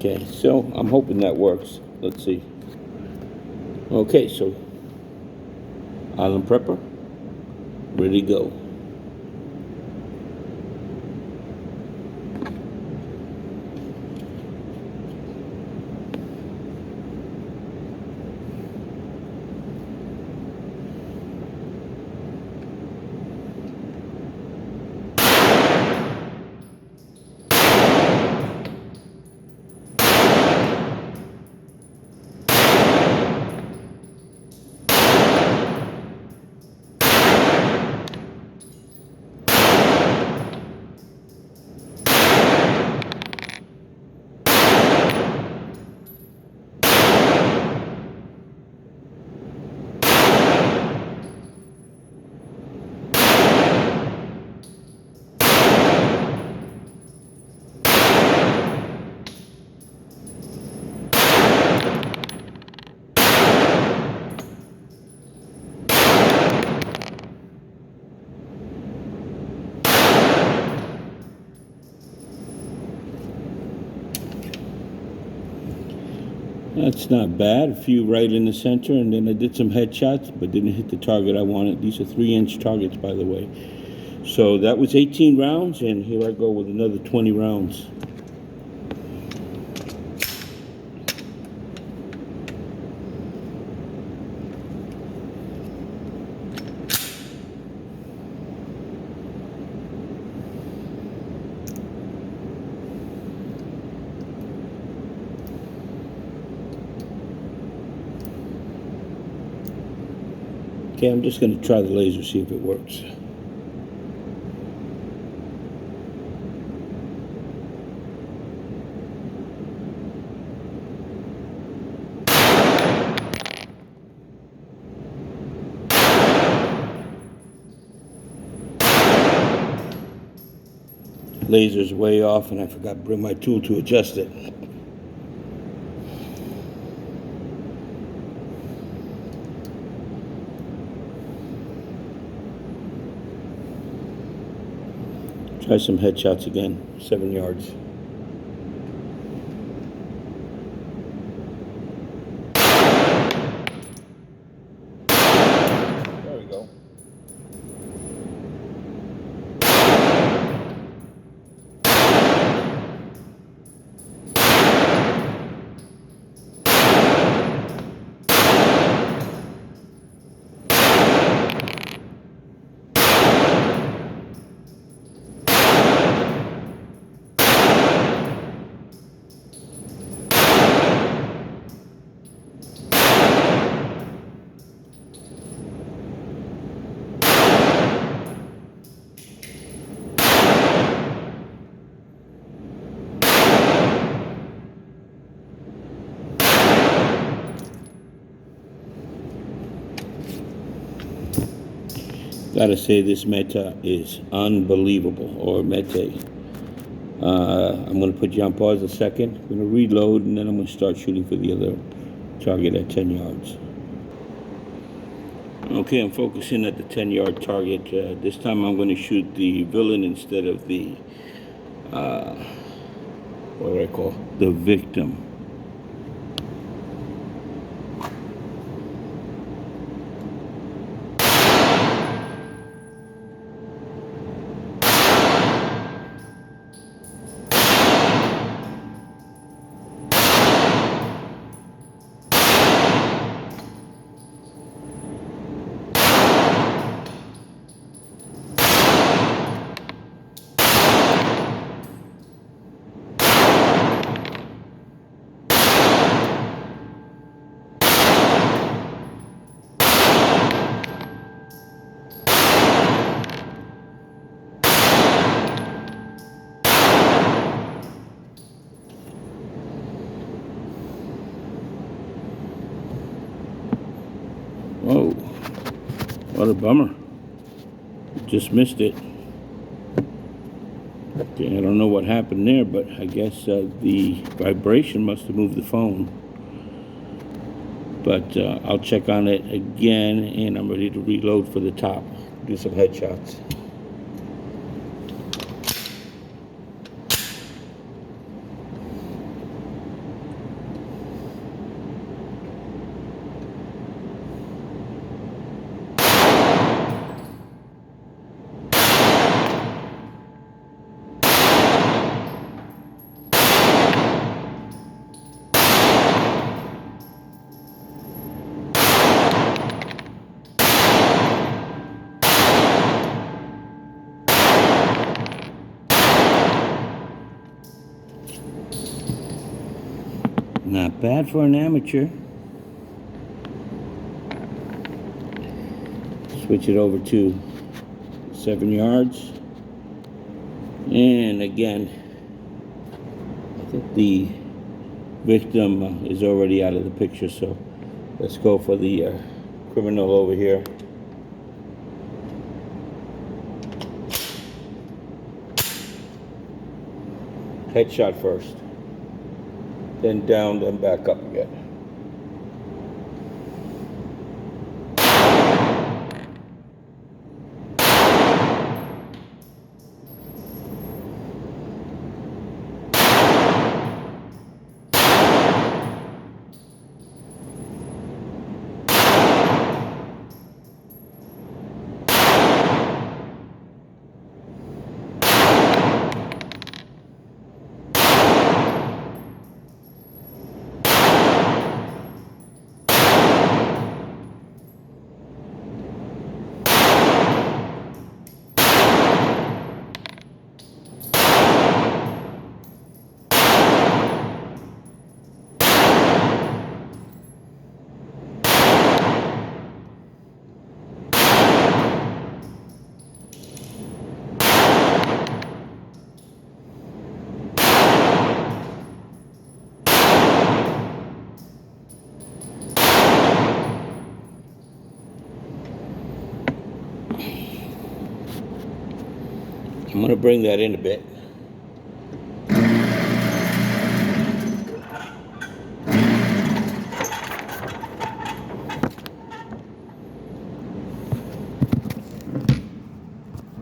Okay, so I'm hoping that works. Let's see. Okay, so island prepper, ready to go. That's not bad. A few right in the center, and then I did some headshots, but didn't hit the target I wanted. These are 3-inch targets, by the way. So that was 18 rounds, and here I go with another 20 rounds. Okay, I'm just going to try the laser, see if it works. Laser's way off, and I forgot to bring my tool to adjust it. Try some headshots again, 7 yards. There we go. Gotta say, this Mete is unbelievable, or Mete. I'm gonna put you on pause a second. I'm gonna reload, and then I'm gonna start shooting for the other target at 10 yards. Okay, I'm focusing at the 10-yard target. This time I'm gonna shoot the villain instead of the, what do I call, the victim. Whoa, what a bummer. Just missed it. Okay, I don't know what happened there, but I guess the vibration must have moved the phone. But I'll check on it again, and I'm ready to reload for the top. Do some headshots. Not bad for an amateur. Switch it over to 7 yards. And again, I think the victim is already out of the picture, so let's go for the criminal over here. Headshot first, then down, then back up again. I'm going to bring that in a bit.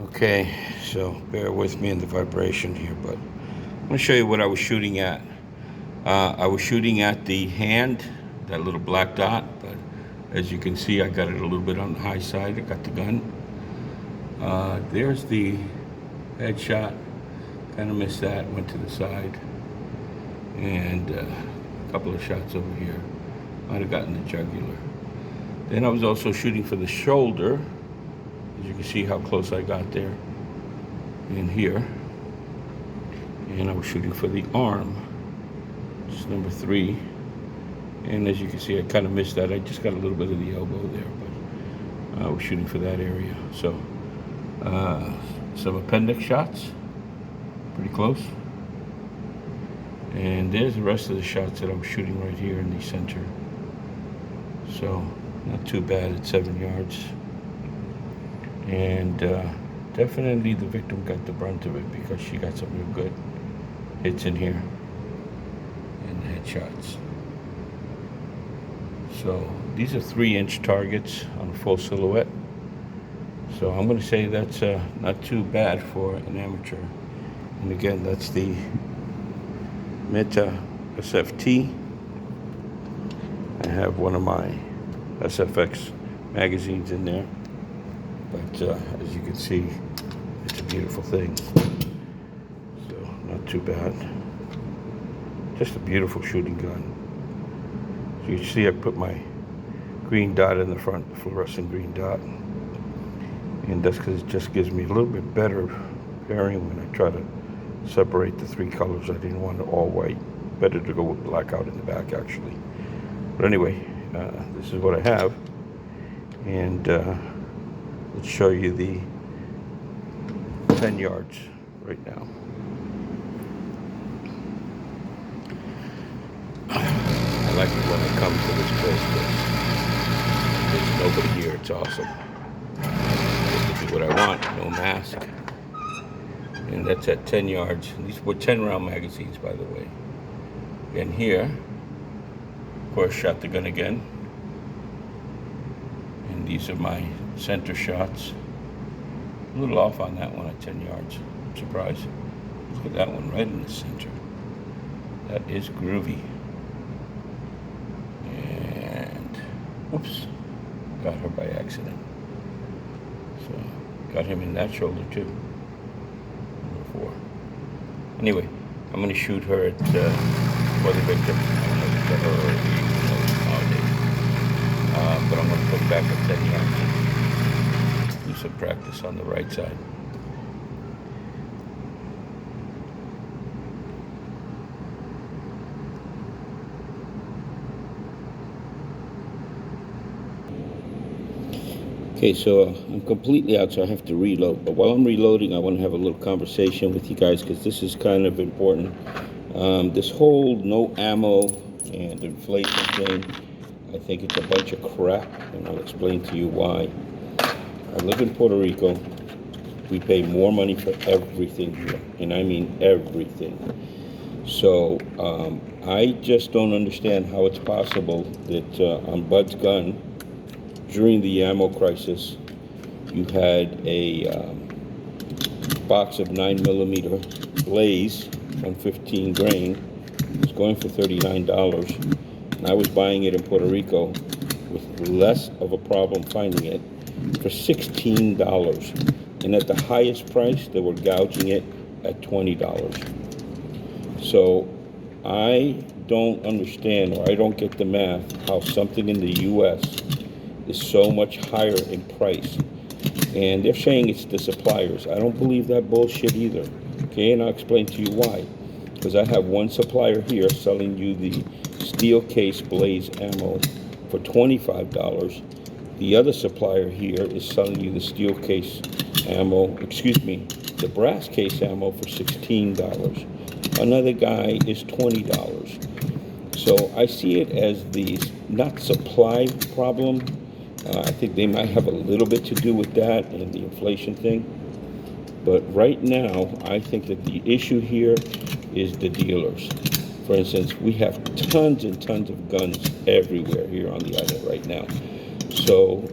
Okay, so bear with me in the vibration here, but I'm going to show you what I was shooting at. I was shooting at the hand, that little black dot, but as you can see, I got it a little bit on the high side. I got the gun. There's the headshot. Kind of missed that, went to the side. And a couple of shots over here. Might have gotten the jugular. Then I was also shooting for the shoulder. As you can see how close I got there. And here. And I was shooting for the arm. It's number 3. And as you can see, I kind of missed that. I just got a little bit of the elbow there, but I was shooting for that area. So, some appendix shots, pretty close. And there's the rest of the shots that I was shooting right here in the center. So, not too bad at 7 yards. And definitely the victim got the brunt of it because she got some real good hits in here and headshots. So these are 3-inch targets on a full silhouette. So I'm going to say that's not too bad for an amateur. And again, that's the Mete SFT. I have one of my SFX magazines in there. But as you can see, it's a beautiful thing. So not too bad. Just a beautiful shooting gun. So you see I put my green dot in the front, the fluorescent green dot. And that's because it just gives me a little bit better pairing when I try to separate the 3 colors. I didn't want it all white. Better to go with black out in the back, actually. But anyway, this is what I have. And let's show you the 10 yards right now. I like it when I come to this place because there's nobody here. It's awesome. I get to do what I want, no mask. And that's at 10 yards. These were 10-round magazines, by the way. And here, of course, shot the gun again. And these are my center shots. A little off on that one at 10 yards. I'm surprised. Look at that one right in the center. That is groovy. And, oops, got her by accident. So, got him in that shoulder too. Number 4. Anyway, I'm going to shoot her at, for the victim. I don't know if it's her or nowadays. But I'm going to put back at 10 yards. Do some practice on the right side. Okay, so I'm completely out, so I have to reload. But while I'm reloading, I want to have a little conversation with you guys because this is kind of important. This whole no ammo and inflation thing, I think it's a bunch of crap, and I'll explain to you why. I live in Puerto Rico. We pay more money for everything here, and I mean everything. So I just don't understand how it's possible that on Bud's gun, during the ammo crisis, you had a box of 9mm Blaze from 15 grain. It's going for $39, and I was buying it in Puerto Rico with less of a problem finding it for $16. And at the highest price, they were gouging it at $20. So I don't understand, or I don't get the math, how something in the U.S. is so much higher in price. And they're saying it's the suppliers. I don't believe that bullshit either. Okay, and I'll explain to you why. Because I have one supplier here selling you the steel case Blaze ammo for $25. The other supplier here is selling you the steel case ammo, the brass case ammo for $16. Another guy is $20. So I see it as the not supply problem. I think they might have a little bit to do with that and the inflation thing. But right now, I think that the issue here is the dealers. For instance, we have tons and tons of guns everywhere here on the island right now. So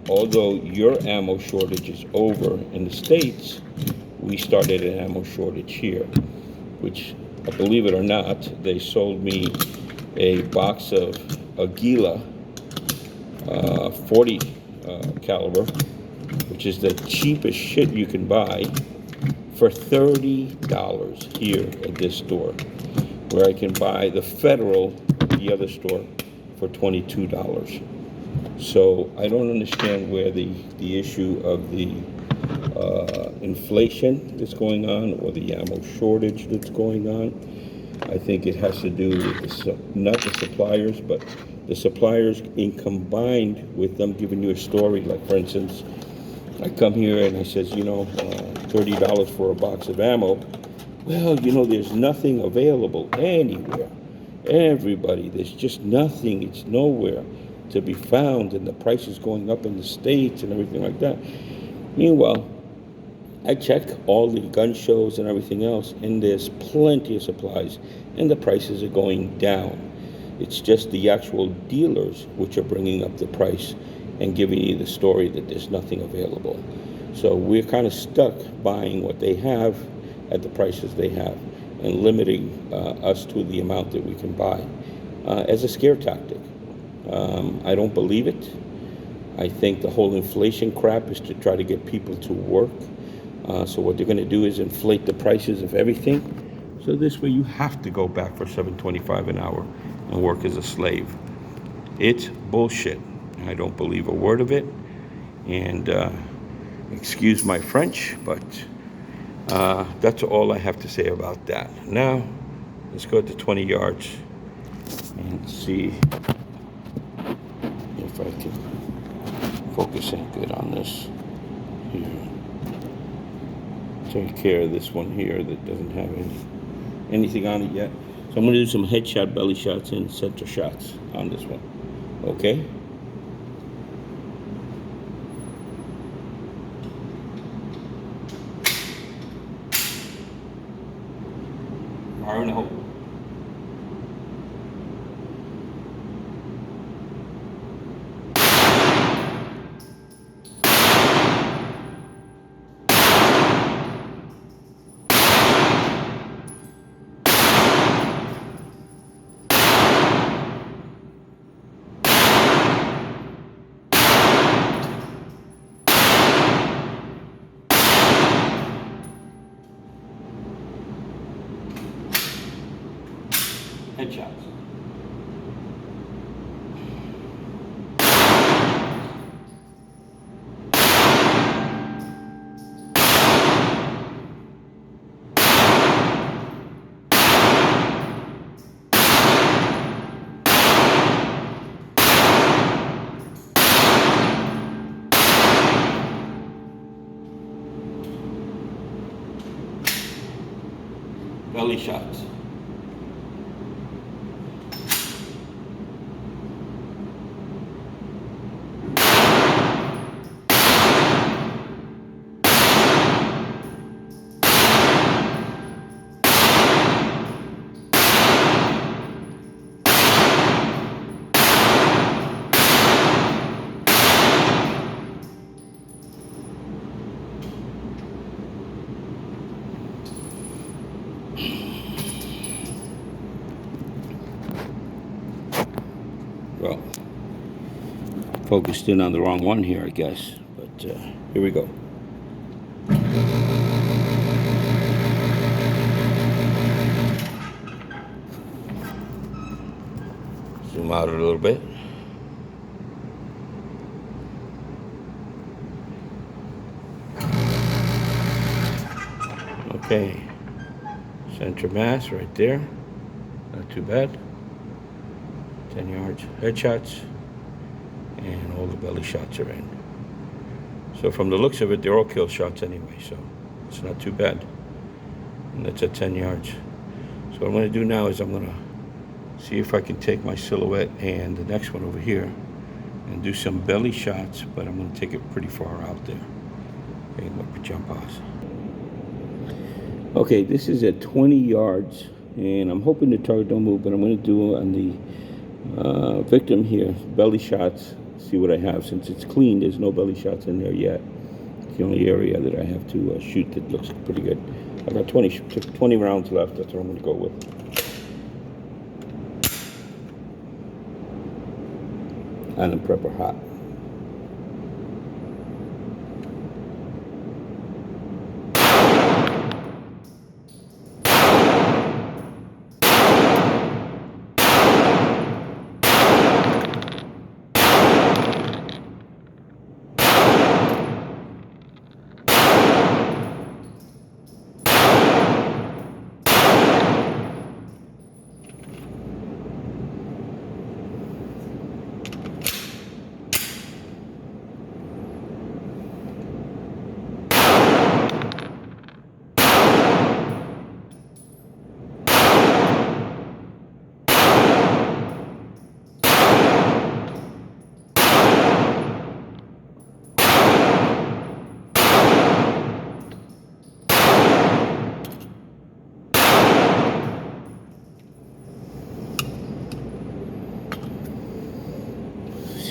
although your ammo shortage is over in the States, we started an ammo shortage here, which, believe it or not, they sold me a box of Aguila 40 caliber, which is the cheapest shit you can buy, for $30 here at this store, where I can buy the Federal at the other store for $22. So I don't understand where the issue of the inflation that's going on, or the ammo shortage that's going on. I think it has to do with not the suppliers, but the suppliers in combined with them giving you a story. Like, for instance, I come here and I says, $30 for a box of ammo. Well, there's nothing available anywhere. Everybody, there's just nothing. It's nowhere to be found, and the price is going up in the States and everything like that. Meanwhile, I check all the gun shows and everything else, and there's plenty of supplies, and the prices are going down. It's just the actual dealers which are bringing up the price and giving you the story that there's nothing available. So we're kind of stuck buying what they have at the prices they have, and limiting us to the amount that we can buy as a scare tactic. I don't believe it. I think the whole inflation crap is to try to get people to work. So what they're going to do is inflate the prices of everything. So this way you have to go back for $7.25 an hour and work as a slave. It's bullshit. I don't believe a word of it. And excuse my French, but that's all I have to say about that. Now, let's go to 20 yards and see if I can focus in good on this here. Take care of this one here that doesn't have anything on it yet. So I'm going to do some headshot, belly shots, and center shots on this one. Okay? Fire in the hole. Headshots. belly shots. Well, focused in on the wrong one here, I guess, but here we go. Zoom out a little bit. Okay, center mass right there, not too bad. 10 yards, headshots, and all the belly shots are in. So from the looks of it, they're all kill shots anyway, so it's not too bad. And that's at 10 yards. So what I'm going to do now is I'm going to see if I can take my silhouette and the next one over here and do some belly shots, but I'm going to take it pretty far out there. Okay, I'm going to put jump pause. Okay, this is at 20 yards, and I'm hoping the target don't move, but I'm going to do on the victim here, belly shots, see what I have. Since it's clean, there's no belly shots in there yet. It's the only area that I have to shoot that looks pretty good. I got 20 rounds left, that's what I'm going to go with. And the prepper hot.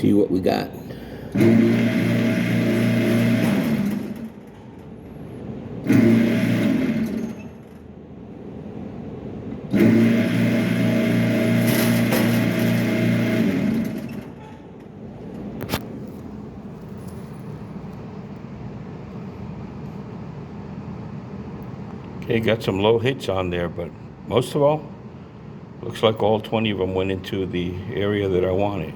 See what we got. Okay, got some low hits on there, but most of all, looks like all 20 of them went into the area that I wanted.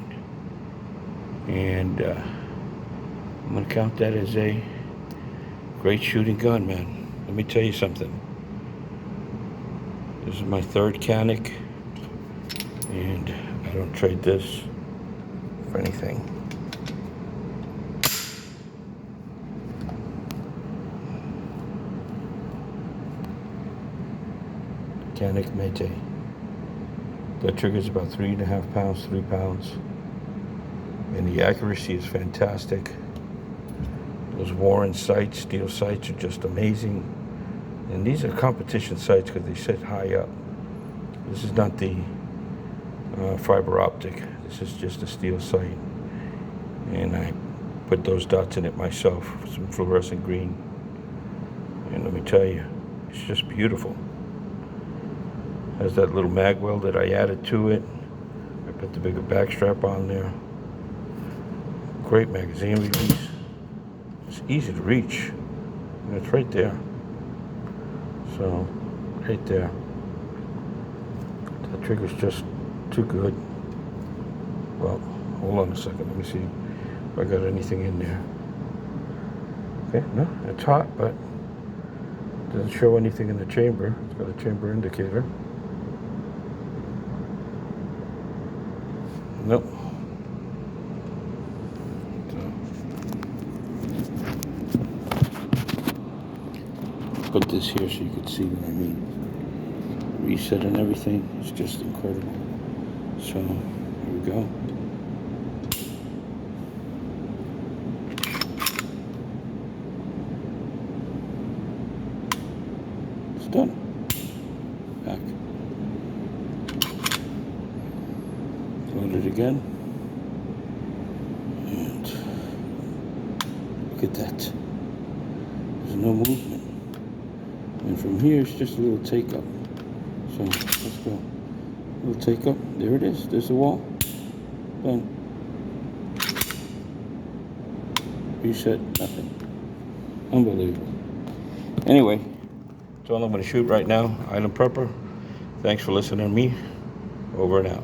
And I'm going to count that as a great shooting gun, man. Let me tell you something. This is my third Canik, and I don't trade this for anything. Canik Mete. That trigger's about 3.5 pounds, 3 pounds. And the accuracy is fantastic. Those Warren sights, steel sights, are just amazing. And these are competition sights because they sit high up. This is not the fiber optic. This is just a steel sight. And I put those dots in it myself, some fluorescent green. And let me tell you, it's just beautiful. Has that little mag well that I added to it. I put the bigger back strap on there. Great magazine release. It's easy to reach. And it's right there. So, right there. That trigger's just too good. Well, hold on a second. Let me see if I got anything in there. Okay, no, it's hot, but it doesn't show anything in the chamber. It's got a chamber indicator. Nope. Put this here so you can see what I mean. reset and everything. It's just incredible. So here we go. It's done. Back. Load it again. And look at that. There's no movement. And from here, it's just a little take up. So let's go. A little take up. There it is. There's the wall. Done. Reset. Nothing. Unbelievable. Anyway, that's all I'm going to shoot right now. Item prepper. Thanks for listening to me. Over and out.